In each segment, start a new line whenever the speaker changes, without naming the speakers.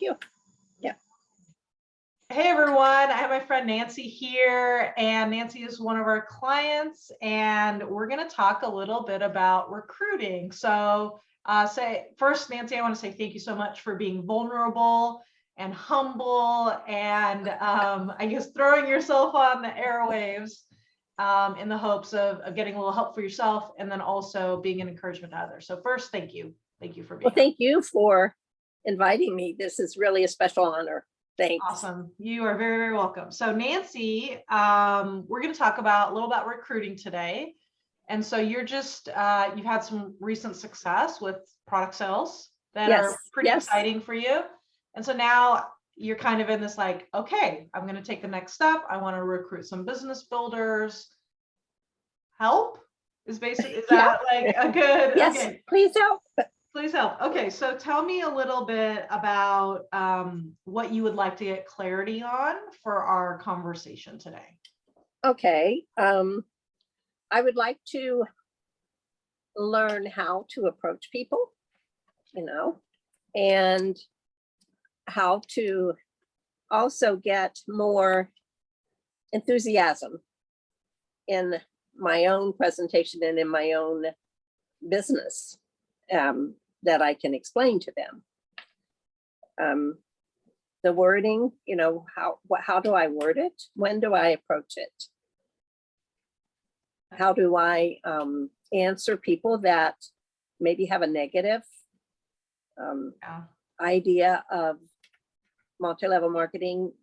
you. Yeah.
Hey everyone, I have my friend Nancy here, and Nancy is one of our clients, and we're going to talk a little bit about recruiting. So first, Nancy, I want to say thank you so much for being vulnerable and humble and I guess throwing yourself on the airwaves in the hopes of getting a little help for yourself and then also being an encouragement to others. So first, thank you. Thank you for being
Well, thank you for inviting me. This is really a special honor. Thanks.
Awesome. You are very, very welcome. So Nancy, we're going to talk a little about recruiting today. And so you're just, you've had some recent success with product sales that are pretty exciting for you. And so now you're kind of in this like, okay, I'm going to take the next step. I want to recruit some business builders. Help is basically, is that like a good,
yes,
okay.
Please help.
Please help. Okay, so tell me a little bit about what you would like to get clarity on for our conversation today.
Okay, I would like to learn how to approach people, and how to also get more enthusiasm in my own presentation and in my own business. That I can explain to them. The wording, how do I word it? When do I approach it? How do I answer people that maybe have a negative idea of multi-level marketing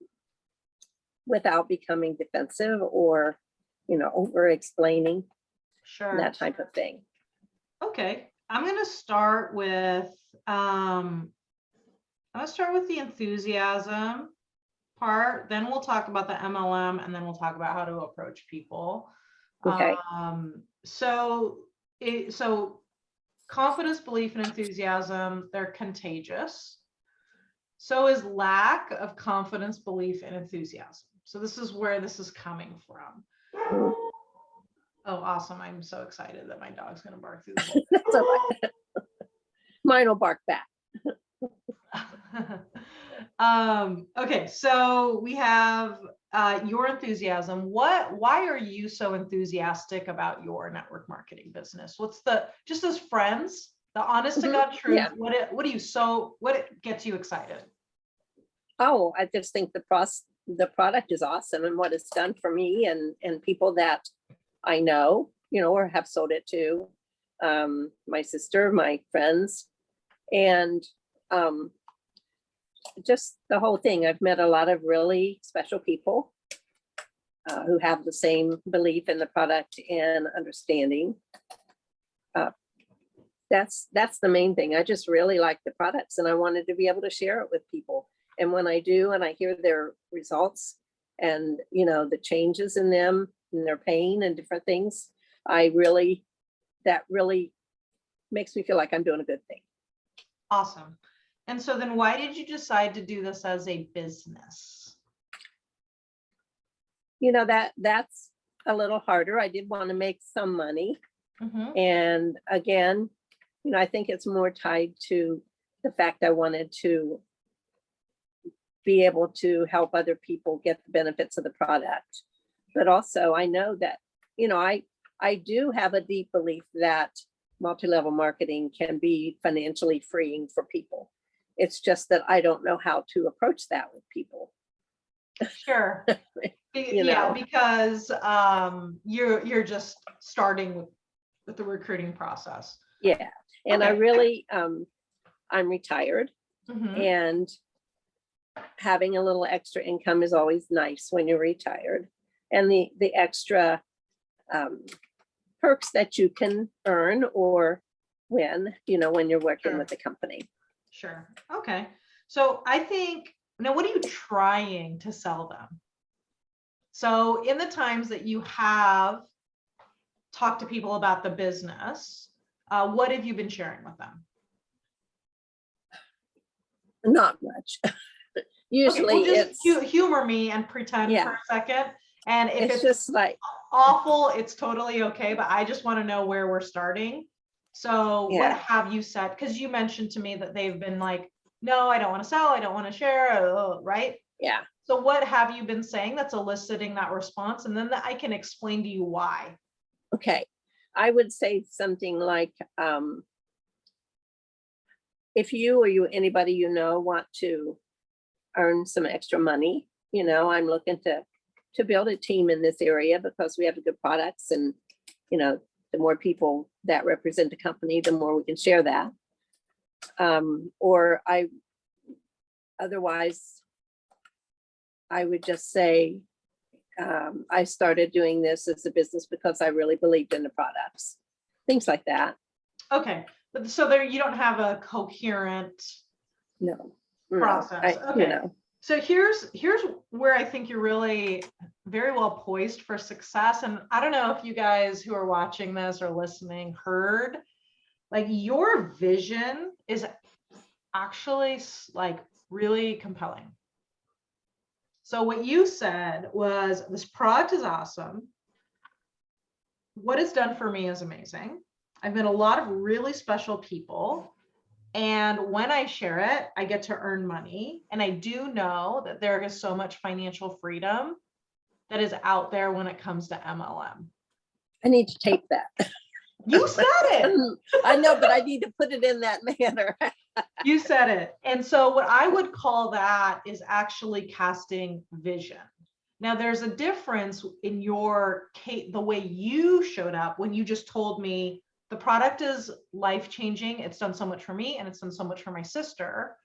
without becoming defensive or, over explaining, that type of thing.
Okay. I'm going to start with the enthusiasm part. Then we'll talk about the MLM, and then we'll talk about how to approach people.
Okay.
So confidence, belief, and enthusiasm, they're contagious. So is lack of confidence, belief, and enthusiasm. So this is where this is coming from. Oh, awesome. I'm so excited that my dog's going to bark through the whole thing.
That's all right. Mine will bark back.
Okay, so we have your enthusiasm. Why are you so enthusiastic about your network marketing business? What's just as friends, the honest to God truth, what gets you excited?
Oh, I just think the product is awesome, and what it's done for me and people that I know, or have sold it to, my sister, my friends, and just the whole thing. I've met a lot of really special people who have the same belief in the product and understanding. That's the main thing. I just really like the products, and I wanted to be able to share it with people. And when I do, and I hear their results and, the changes in them and their pain and different things, that really makes me feel like I'm doing a good thing.
Awesome. And so then why did you decide to do this as a business?
That's a little harder. I did want to make some money.
Mm-hmm.
And again, I think it's more tied to the fact I wanted to be able to help other people get the benefits of the product. But also I know that, I do have a deep belief that multi-level marketing can be financially freeing for people. It's just that I don't know how to approach that with people.
Sure. Yeah, because you're just starting with the recruiting process.
Yeah. And I really, I'm retired, and having a little extra income is always nice when you're retired. And the extra perks that you can earn or win, when you're working with the company.
Sure. Okay. So I think, now what are you trying to sell them? So in the times that you have talked to people about the business, what have you been sharing with them?
Not much. Usually
just humor me and pretend for a second. And if it's
just like
awful, it's totally okay. But I just want to know where we're starting. So what have you said? Because you mentioned to me that they've been like, no, I don't want to sell, I don't want to share, right?
Yeah.
So what have you been saying that's eliciting that response? And then I can explain to you why.
Okay. I would say something like, if you or anybody you know want to earn some extra money, I'm looking to build a team in this area because we have good products, and the more people that represent the company, the more we can share that. Or otherwise, I would just say, I started doing this as a business because I really believed in the products, things like that.
Okay, but so there you don't have a coherent
No,
process. Okay. So here's where I think you're really very well poised for success. And I don't know if you guys who are watching this or listening heard, like, your vision is actually like really compelling. So what you said was, this product is awesome. What it's done for me is amazing. I've met a lot of really special people. And when I share it, I get to earn money. And I do know that there is so much financial freedom that is out there when it comes to MLM.
I need to tape that.
You said it.
I know, but I need to put it in that manner.
You said it. And so what I would call that is actually casting vision. Now, there's a difference in your case, the way you showed up when you just told me the product is life-changing. It's done so much for me and it's done so much for my sister.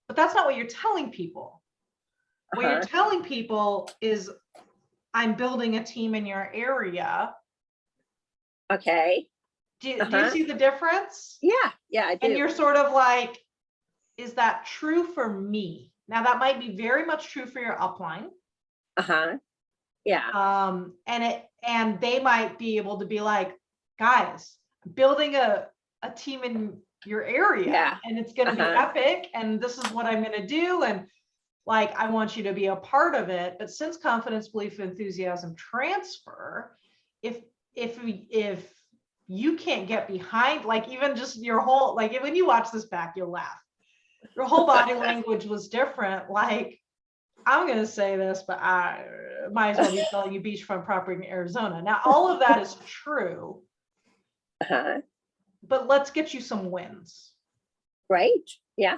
But that's not what you're telling people. What you're telling people is, I'm building a team in your area.
Okay.
Do you see the difference?
Yeah, I do.
And you're sort of like, is that true for me? Now, that might be very much true for your upline.
Yeah.
And they might be able to be like, guys, building a team in your area, and it's going to be epic, and this is what I'm going to do, and like, I want you to be a part of it. But since confidence, belief, enthusiasm transfer, if you can't get behind, like, even just your whole, like, when you watch this back, you'll laugh. Your whole body language was different. Like, I'm going to say this, but I might as well be selling you beachfront property in Arizona. Now, all of that is true, but let's get you some wins.
Right. Yeah.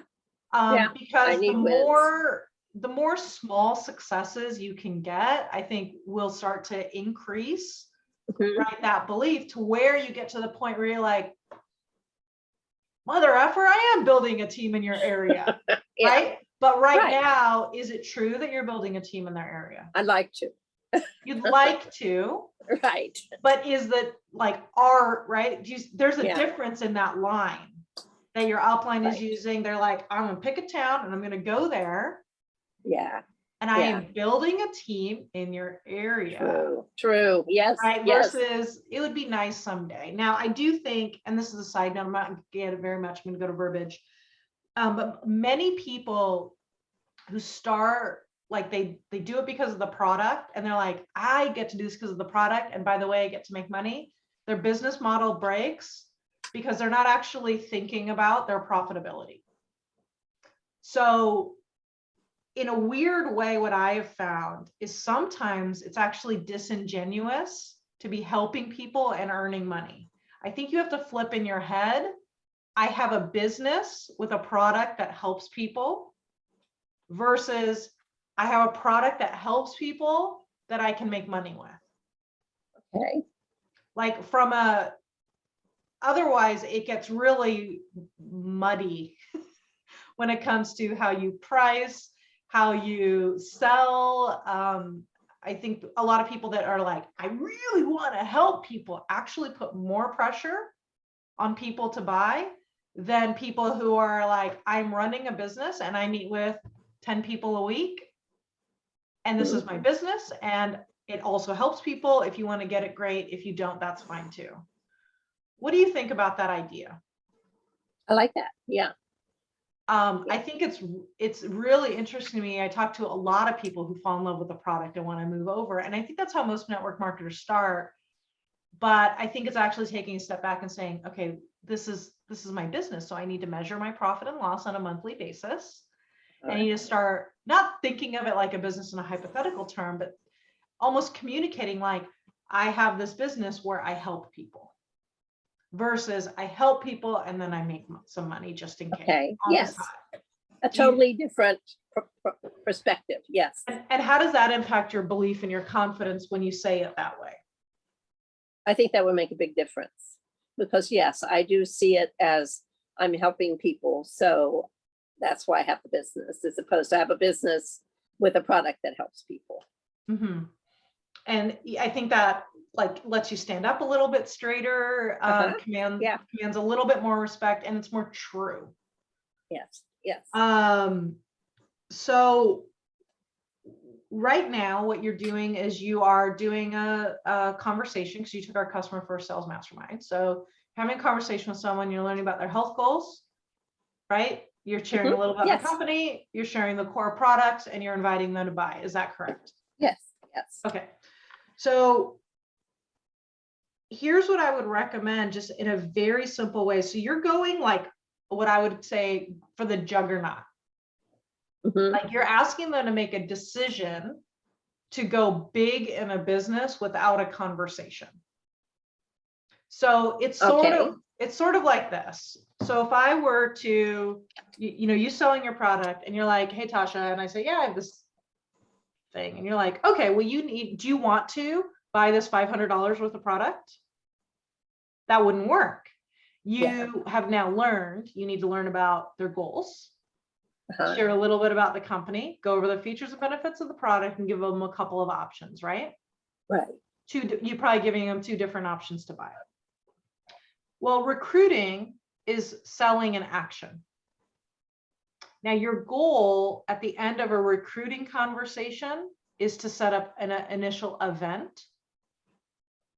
Because the more small successes you can get, I think will start to increase, right, that belief, to where you get to the point where you're like, mother effer, I am building a team in your area. Right? But right now, is it true that you're building a team in their area?
I'd like to.
You'd like to.
Right.
But is that like right? There's a difference in that line that your upline is using. They're like, I'm going to pick a town and I'm going to go there.
Yeah.
And I am building a team in your area.
True. Yes.
Right.
Yes.
Versus, it would be nice someday. Now, I do think, and this is a side note, I'm not going to get it very much. I'm going to go to verbiage. But many people who start, like, they do it because of the product, and they're like, I get to do this because of the product, and by the way, I get to make money. Their business model breaks because they're not actually thinking about their profitability. So in a weird way, what I have found is sometimes it's actually disingenuous to be helping people and earning money. I think you have to flip in your head, I have a business with a product that helps people, versus I have a product that helps people that I can make money with.
Okay.
Like, otherwise it gets really muddy when it comes to how you price, how you sell. I think a lot of people that are like, I really want to help people, actually put more pressure on people to buy than people who are like, I'm running a business and I meet with 10 people a week, and this is my business, and it also helps people. If you want to get it, great. If you don't, that's fine too. What do you think about that idea?
I like that. Yeah.
I think it's really interesting to me. I talk to a lot of people who fall in love with the product and want to move over. And I think that's how most network marketers start. But I think it's actually taking a step back and saying, okay, this is my business. So I need to measure my profit and loss on a monthly basis. And you just start not thinking of it like a business in a hypothetical term, but almost communicating like, I have this business where I help people versus I help people and then I make some money just in case.
Okay,
on the
yes.
side.
A totally different perspective, yes.
And how does that impact your belief and your confidence when you say it that way?
I think that would make a big difference because yes, I do see it as I'm helping people. So that's why I have the business as opposed to have a business with a product that helps people.
Mm-hmm. And I think that like lets you stand up a little bit straighter, commands a little bit more respect, and it's more true.
Yes, yes.
So right now, what you're doing is you are doing a conversation because you took our customer first sales mastermind. So having a conversation with someone, you're learning about their health goals, right? You're sharing a little about the company, you're sharing the core products, and you're inviting them to buy. Is that correct?
Yes, yes.
Okay. So here's what I would recommend just in a very simple way. So you're going like what I would say for the juggernaut. Like you're asking them to make a decision to go big in a business without a conversation. So it's sort of like this. So if I were to, you selling your product and you're like, hey, Tasha, and I say, yeah, I have this thing. And you're like, okay, well, do you want to buy this $500 worth of product? That wouldn't work. You have now learned, you need to learn about their goals, share a little bit about the company, go over the features and benefits of the product and give them a couple of options, right?
Right.
You're probably giving them 2 different options to buy. Well, recruiting is selling an action. Now, your goal at the end of a recruiting conversation is to set up an initial event,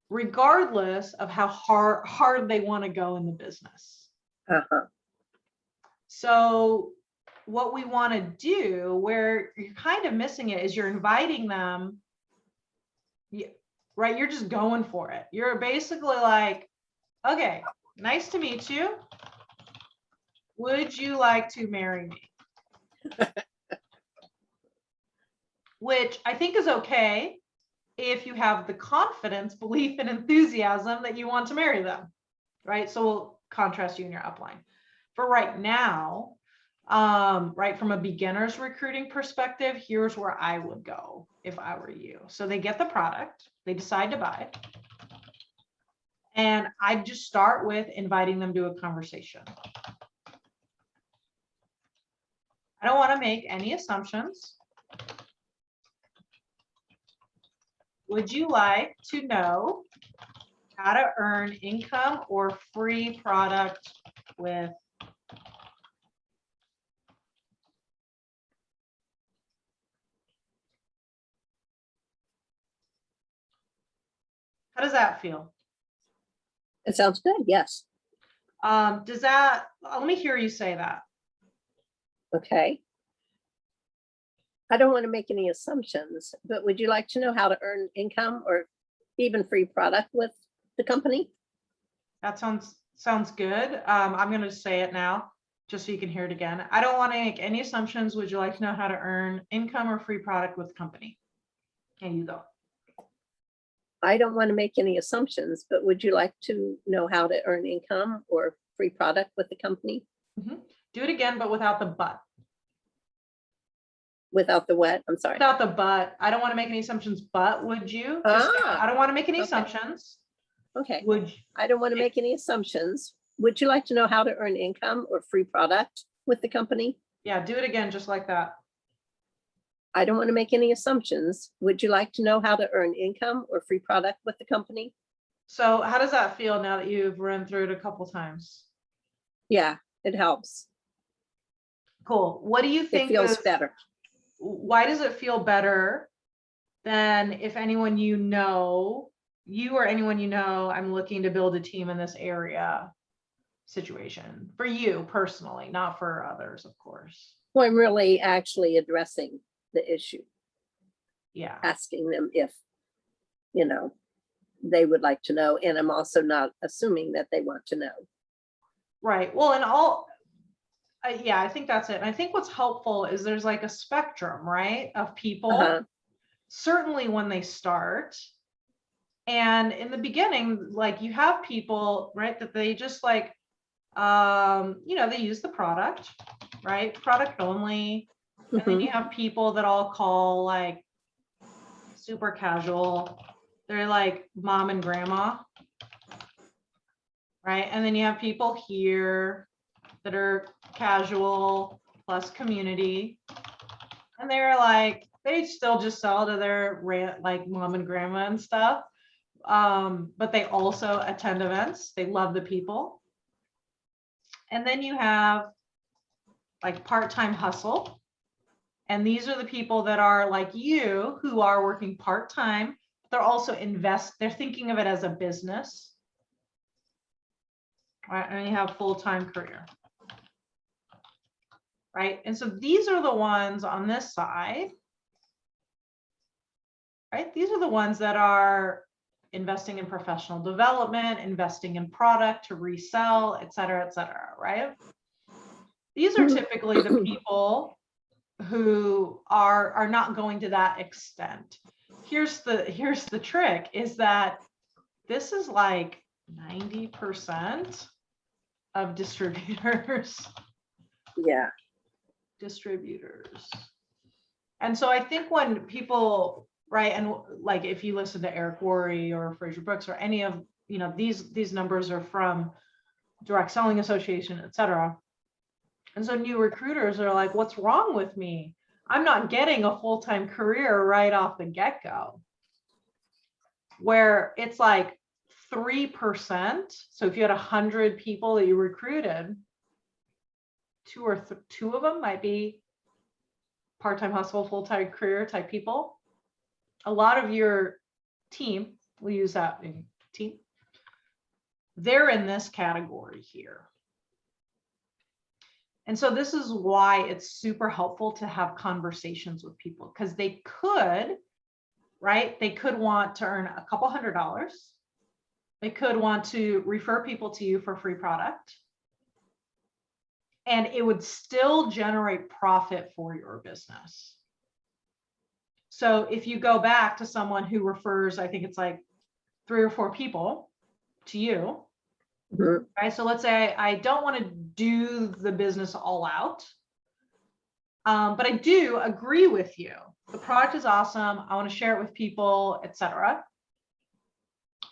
regardless of how hard they want to go in the business. So what we want to do, where you're kind of missing it, is you're inviting them, right? You're just going for it. You're basically like, okay, nice to meet you. Would you like to marry me? Which I think is okay if you have the confidence, belief, and enthusiasm that you want to marry them, right? So we'll contrast you in your upline. For right now, right, from a beginner's recruiting perspective, here's where I would go if I were you. So they get the product, they decide to buy it, and I'd just start with inviting them to a conversation. I don't want to make any assumptions. Would you like to know how to earn income or free product with? How does that feel?
It sounds good, yes.
Let me hear you say that.
Okay. I don't want to make any assumptions, but would you like to know how to earn income or even free product with the company?
That sounds good. I'm going to say it now just so you can hear it again. I don't want to make any assumptions. Would you like to know how to earn income or free product with the company? Here you go.
I don't want to make any assumptions, but would you like to know how to earn income or free product with the company?
Do it again, but without the but.
Without the what? I'm sorry.
Without the but. I don't want to make any assumptions, but would you? I don't want to make any assumptions.
Okay.
Would you?
I don't want to make any assumptions. Would you like to know how to earn income or free product with the company?
Yeah, do it again, just like that.
I don't want to make any assumptions. Would you like to know how to earn income or free product with the company?
So how does that feel now that you've run through it a couple times?
Yeah, it helps.
Cool. What do you think?
It feels better.
Why does it feel better than if anyone you or anyone you know, I'm looking to build a team in this area situation for you personally, not for others, of course.
Well, I'm really actually addressing the issue.
Yeah.
Asking them if, they would like to know. And I'm also not assuming that they want to know.
Right. Well, Yeah, I think that's it. And I think what's helpful is there's like a spectrum, right, of people,
Uh-huh.
certainly when they start. And in the beginning, like you have people, right, that they just like, they use the product, right? Product only. And then
Mhm.
you have people that I'll call like super casual. They're like mom and grandma, right? And then you have people here that are casual plus community. And they're like, they still just sell to their like mom and grandma and stuff. But they also attend events. They love the people. And then you have like part-time hustle. And these are the people that are like you who are working part-time. They're also they're thinking of it as a business. Right? And you have full-time career. Right? And so these are the ones on this side. Right? These are the ones that are investing in professional development, investing in product to resell, et cetera, right? These are typically the people who are not going to that extent. Here's the trick is that this is like 90% of distributors.
Yeah.
Distributors. And so I think when people, right, and like if you listen to Eric Worre or Fraser Brooks or any of, these numbers are from Direct Selling Association, et cetera. And so new recruiters are like, what's wrong with me? I'm not getting a full-time career right off the get-go. Where it's like 3%. So if you had 100 people that you recruited, two of them might be part-time hustle, full-time career type people. A lot of your team, we'll use that in team, they're in this category here. And so this is why it's super helpful to have conversations with people, because they could, right? They could want to earn a couple $100. They could want to refer people to you for free product. And it would still generate profit for your business. So if you go back to someone who refers, I think it's like 3 or 4 people to you, right? So let's say I don't want to do the business all out, but I do agree with you. The product is awesome. I want to share it with people, etc.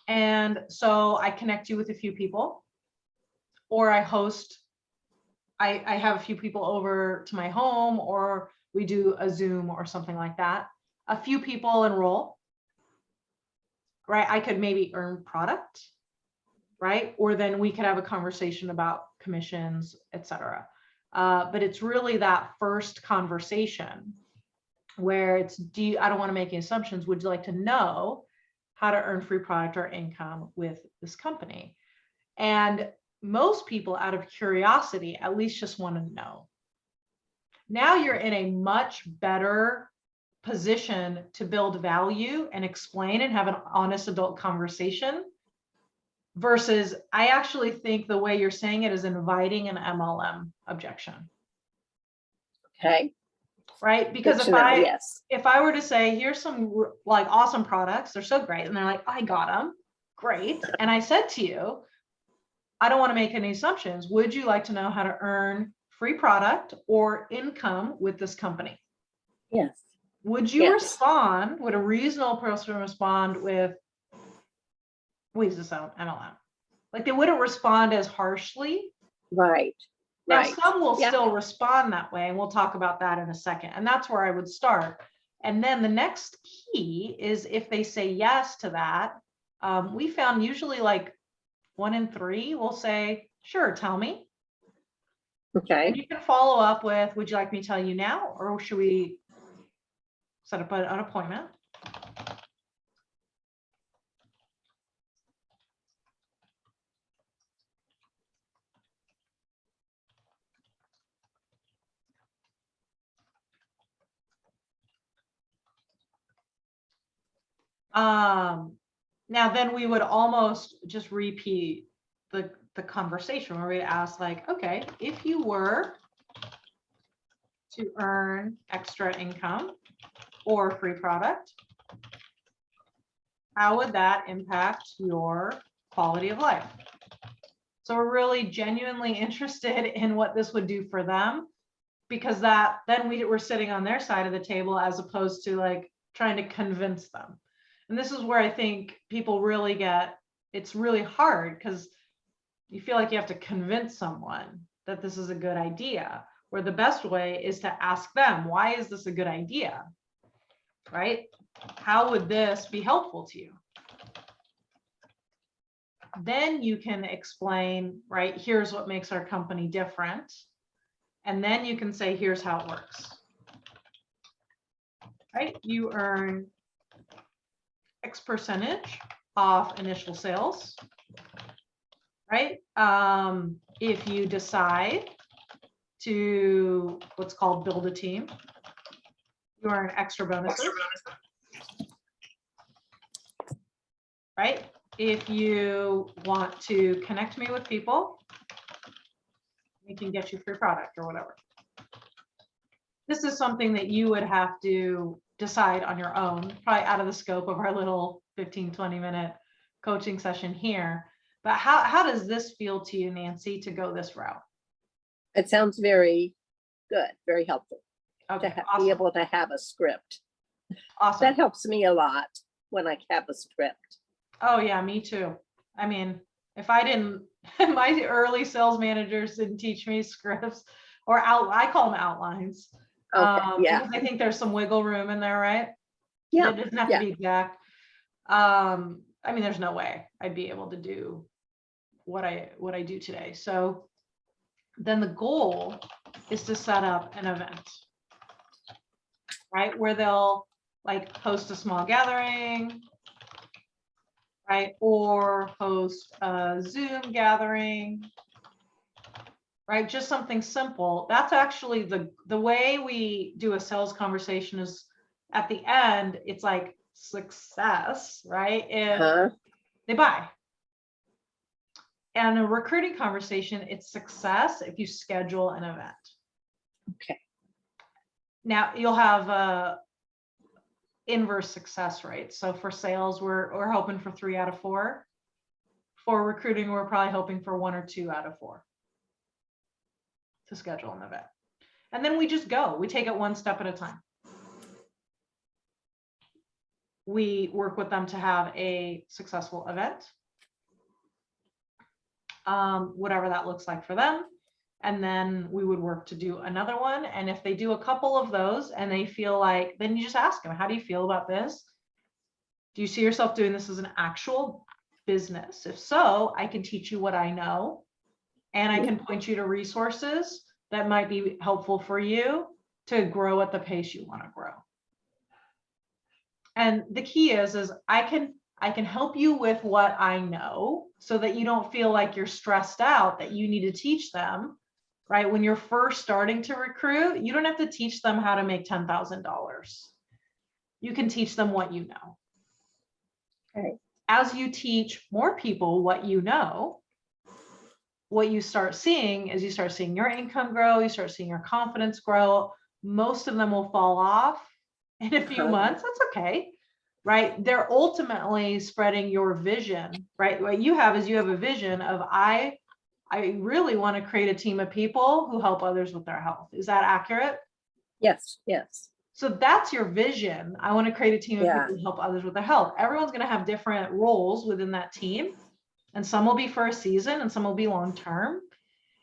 And so I connect you with a few people, or I have a few people over to my home, or we do a Zoom or something like that. A few people enroll, right? I could maybe earn product, right? Or then we could have a conversation about commissions, etc. But it's really that first conversation where it's, I don't want to make any assumptions. Would you like to know how to earn free product or income with this company? And most people, out of curiosity, at least just want to know. Now you're in a much better position to build value and explain and have an honest adult conversation, versus I actually think the way you're saying it is inviting an MLM objection.
Okay.
Right? Because if I were to say, here's some like awesome products, they're so great, and they're like, I got them, great. And I said to you, I don't want to make any assumptions. Would you like to know how to earn free product or income with this company?
Yes.
Would you respond? Would a reasonable person respond with, wait, is this MLM? Like they wouldn't respond as harshly.
Right.
Now, some will still respond that way, and we'll talk about that in a second. And that's where I would start. And then the next key is if they say yes to that, we found usually like 1 in 3 will say, sure, tell me.
Okay.
And you can follow up with, would you like me to tell you now, or should we set up an appointment? Now then we would almost just repeat the conversation where we ask like, okay, if you were to earn extra income or free product, how would that impact your quality of life? So we're really genuinely interested in what this would do for them, because that then we're sitting on their side of the table as opposed to like trying to convince them. And this is where I think people really it's really hard, because you feel like you have to convince someone that this is a good idea, where the best way is to ask them, why is this a good idea? Right? How would this be helpful to you? Then you can explain, right, here's what makes our company different. And then you can say, here's how it works. Right? You earn X percentage off initial sales. Right? If you decide to what's called build a team, you earn extra bonuses. Right? If you want to connect me with people, we can get you free product or whatever. This is something that you would have to decide on your own, probably out of the scope of our little 15-20 minute coaching session here. But how does this feel to you, Nancy, to go this route?
It sounds very good, very helpful
Okay,
to
awesome.
be able to have a script.
Awesome.
That helps me a lot when I have a script.
Oh yeah, me too. I mean, if I didn't, my early sales managers didn't teach me scripts or I call them outlines.
Okay, yeah.
Because I think there's some wiggle room in there, right?
Yeah.
It doesn't have
yeah.
to be exact. I mean, there's no way I'd be able to do what I do today. So then the goal is to set up an event, right? Where they'll like host a small gathering, right? Or host a Zoom gathering, right? Just something simple. That's actually the way we do a sales conversation is at the end, it's like success, right? If they buy. And a recruiting conversation, it's success if you schedule an event.
Okay.
Now you'll have inverse success rate. So for sales, we're hoping for 3 out of 4. For recruiting, we're probably hoping for 1 or 2 out of 4 to schedule an event. And then we just go. We take it one step at a time. We work with them to have a successful event, whatever that looks like for them. And then we would work to do another one. And if they do a couple of those and they feel like, then you just ask them, how do you feel about this? Do you see yourself doing this as an actual business? If so, I can teach you what I know, and I can point you to resources that might be helpful for you to grow at the pace you want to grow. And the key is I can help you with what I know so that you don't feel like you're stressed out that you need to teach them, right? When you're first starting to recruit, you don't have to teach them how to make $10,000. You can teach them what you know.
Okay.
As you teach more people what you know, what you start seeing is you start seeing your income grow, you start seeing your confidence grow. Most of them will fall off in a few months. That's okay, right? They're ultimately spreading your vision, right? What you have is you have a vision of I really want to create a team of people who help others with their health. Is that accurate?
Yes, yes.
So that's your vision. I want to create a team of people who help others with their health. Everyone's going to have different roles within that team. And some will be for a season and some will be long-term.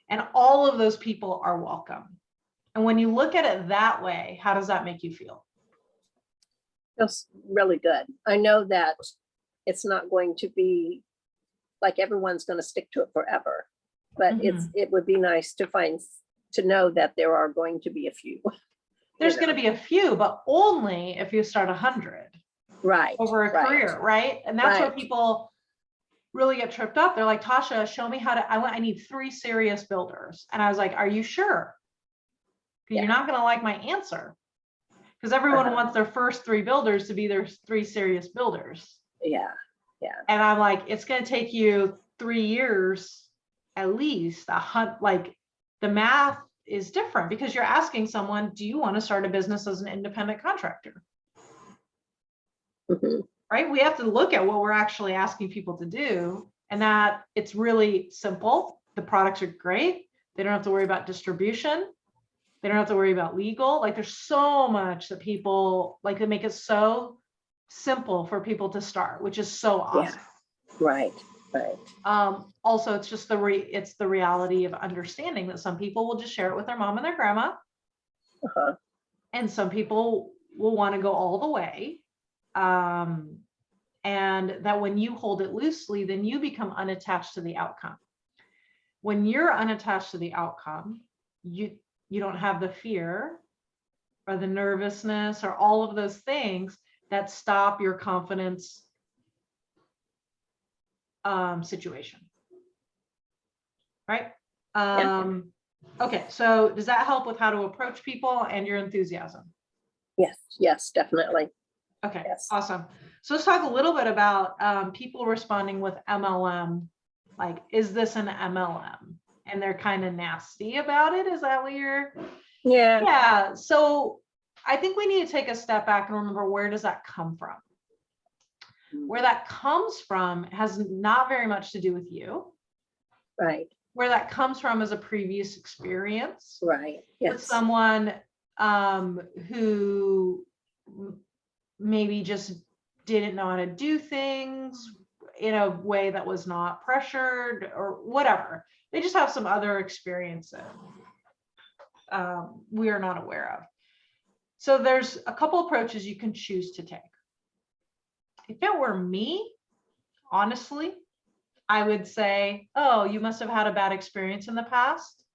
And all of those people are welcome. And when you look at it that way, how does that make you feel?
Feels really good. I know that it's not going to be like everyone's going to stick to it forever, but it would be nice to know that there are going to be a few.
There's going to be a few, but only if you start 100 over a career, right? And that's where people really get tripped up. They're like, Tasha, show me how to, I need 3 serious builders. And I was like, are you sure? Because you're not going to like my answer. Because everyone wants their first 3 builders to be their 3 serious builders.
Yeah.
And I'm like, it's going to take you 3 years, at least like the math is different because you're asking someone, do you want to start a business as an independent contractor?
Mhm.
Right? We have to look at what we're actually asking people to do, and that it's really simple. The products are great. They don't have to worry about distribution. They don't have to worry about legal. Like there's so much that people like to make it so simple for people to start, which is so awesome.
Yeah. Right.
Also, it's just it's the reality of understanding that some people will just share it with their mom and their grandma,
Uh-huh.
and some people will want to go all the way. And that when you hold it loosely, then you become unattached to the outcome. When you're unattached to the outcome, you don't have the fear or the nervousness or all of those things that stop your confidence situation. Right? Okay, so does that help with how to approach people and your enthusiasm?
Yes, definitely.
Okay,
Yes.
awesome. So let's talk a little bit about people responding with MLM. Like, is this an MLM? And they're kind of nasty about it. Is that what you're?
Yeah.
Yeah. So I think we need to take a step back and remember, where does that come from? Where that comes from has not very much to do with you.
Right.
Where that comes from is a previous experience.
Right.
With
Yes.
someone who maybe just didn't know how to do things in a way that was not pressured or whatever. They just have some other experiences we are not aware of. So there's a couple approaches you can choose to take. If it were me, honestly, I would say, oh, you must have had a bad experience in the past.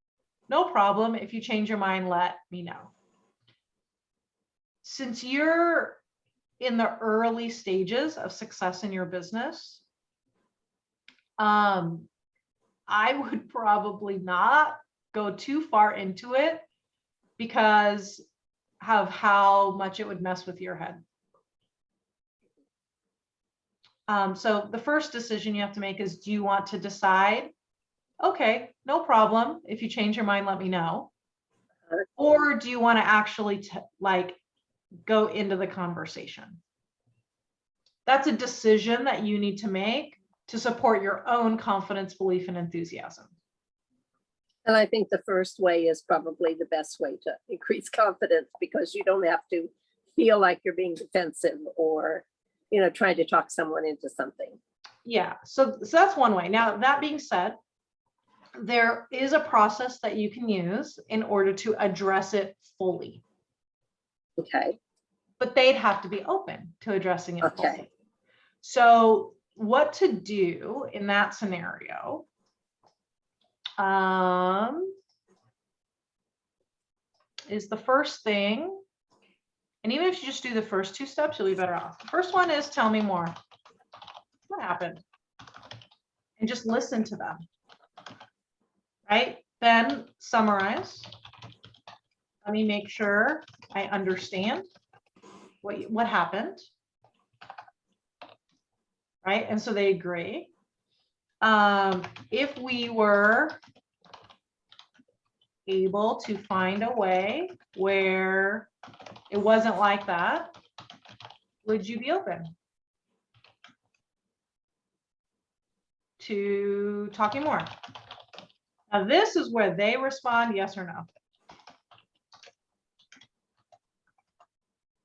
No problem. If you change your mind, let me know. Since you're in the early stages of success in your business, I would probably not go too far into it because of how much it would mess with your head. So the first decision you have to make is, do you want to decide, okay, no problem. If you change your mind, let me know. Or do you want to actually go into the conversation? That's a decision that you need to make to support your own confidence, belief, and enthusiasm.
And I think the first way is probably the best way to increase confidence, because you don't have to feel like you're being defensive or, trying to talk someone into something.
Yeah, so that's one way. Now, that being said, there is a process that you can use in order to address it fully.
Okay.
But they'd have to be open to addressing it
Okay.
fully. So what to do in that scenario? Is the first thing, and even if you just do the first two steps, you'll be better off. The first one is, tell me more. What happened? And just listen to them. Right? Then summarize. Let me make sure I understand what happened. Right? And so they agree. If we were able to find a way where it wasn't like that, would you be open to talking more? Now, this is where they respond yes or no.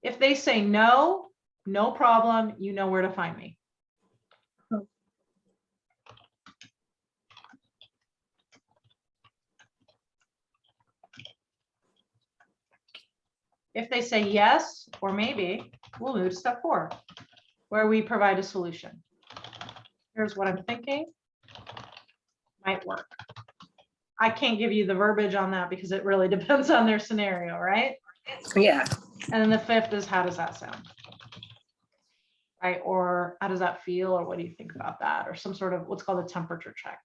If they say no, no problem, you know where to find me. If they say yes, or maybe, we'll move to step 4, where we provide a solution. Here's what I'm thinking. Might work. I can't give you the verbiage on that because it really depends on their scenario, right?
Yeah.
And then the 5th is, how does that sound? Right? Or how does that feel? Or what do you think about that? Or some sort of what's called a temperature check.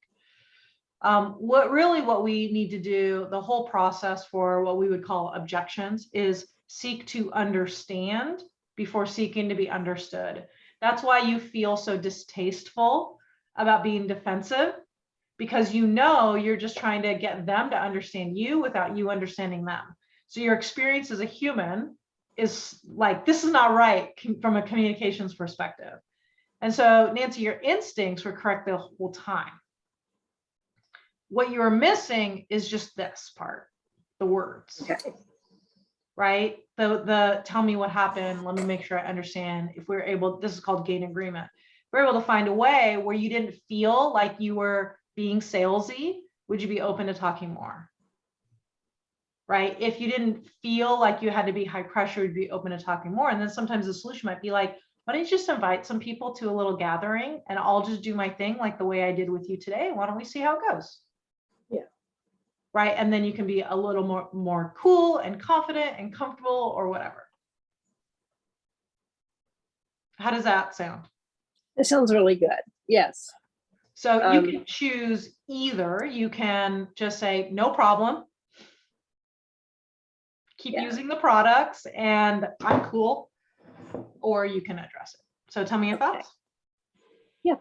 What we need to do, the whole process for what we would call objections, is seek to understand before seeking to be understood. That's why you feel so distasteful about being defensive, because you know you're just trying to get them to understand you without you understanding them. So your experience as a human is like, this is not right from a communications perspective. And so, Nancy, your instincts were correct the whole time. What you were missing is just this part, the words.
Okay.
Right? The tell me what happened. Let me make sure I understand. If we're able, this is called gain agreement. If we're able to find a way where you didn't feel like you were being salesy, would you be open to talking more? Right? If you didn't feel like you had to be high pressure, you'd be open to talking more. And then sometimes the solution might be like, why don't you just invite some people to a little gathering and I'll just do my thing like the way I did with you today. Why don't we see how it goes?
Yeah.
Right. And then you can be a little more cool and confident and comfortable or whatever. How does that sound?
It sounds really good. Yes.
So you can choose either. You can just say, no problem. Keep using the products and I'm cool. Or you can address it. So tell me your thoughts.
Yeah.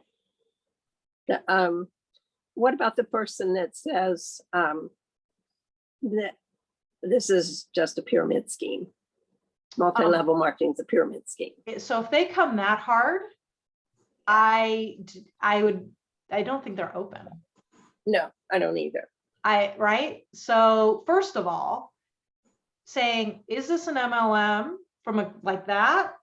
What about the person that says that this is just a pyramid scheme? Multi-level marketing is a pyramid scheme.
So if they come that hard, I don't think they're open.
No, I don't either.
Right. So first of all, saying, is this an MLM from a like that?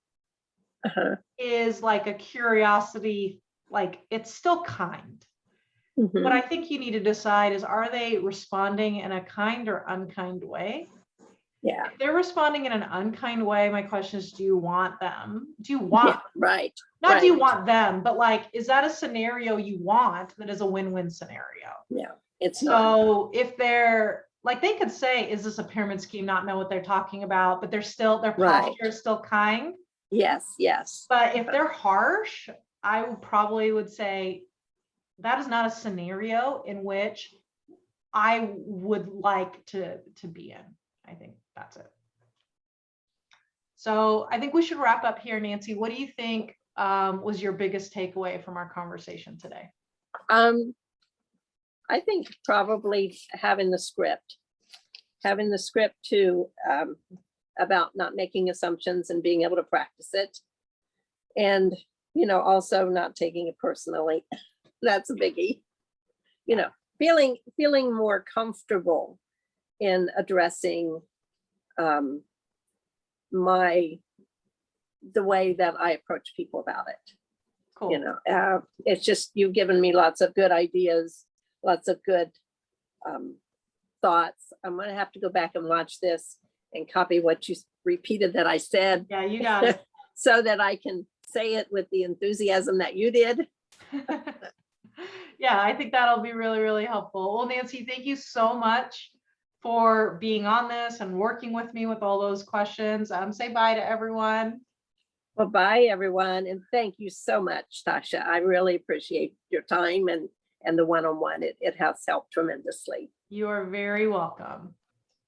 Is like a curiosity, like it's still kind. What I think you need to decide is, are they responding in a kind or unkind way?
Yeah.
If they're responding in an unkind way, my question is, do you want them? Do you want,
right.
Not
right.
do you want them, but like, is that a scenario you want that is a win-win scenario?
Yeah, it's
so
not.
So if they're like, they could say, is this a pyramid scheme? Not know what they're talking about, but they're still, their posture is still kind.
Yes, yes.
But if they're harsh, I probably would say that is not a scenario in which I would like to be in. I think that's it. So I think we should wrap up here, Nancy. What do you think was your biggest takeaway from our conversation today?
I think probably having the script to about not making assumptions and being able to practice it. And, also not taking it personally. That's a biggie. Feeling more comfortable in addressing the way that I approach people about it.
Cool.
It's just, you've given me lots of good ideas, lots of good thoughts. I'm going to have to go back and watch this and copy what you repeated that I said.
Yeah, you got it.
So that I can say it with the enthusiasm that you did.
Yeah, I think that'll be really, really helpful. Well, Nancy, thank you so much for being on this and working with me with all those questions. Say bye to everyone.
Well, bye, everyone. And thank you so much, Tasha. I really appreciate your time and the one-on-one. It has helped tremendously.
You are very welcome.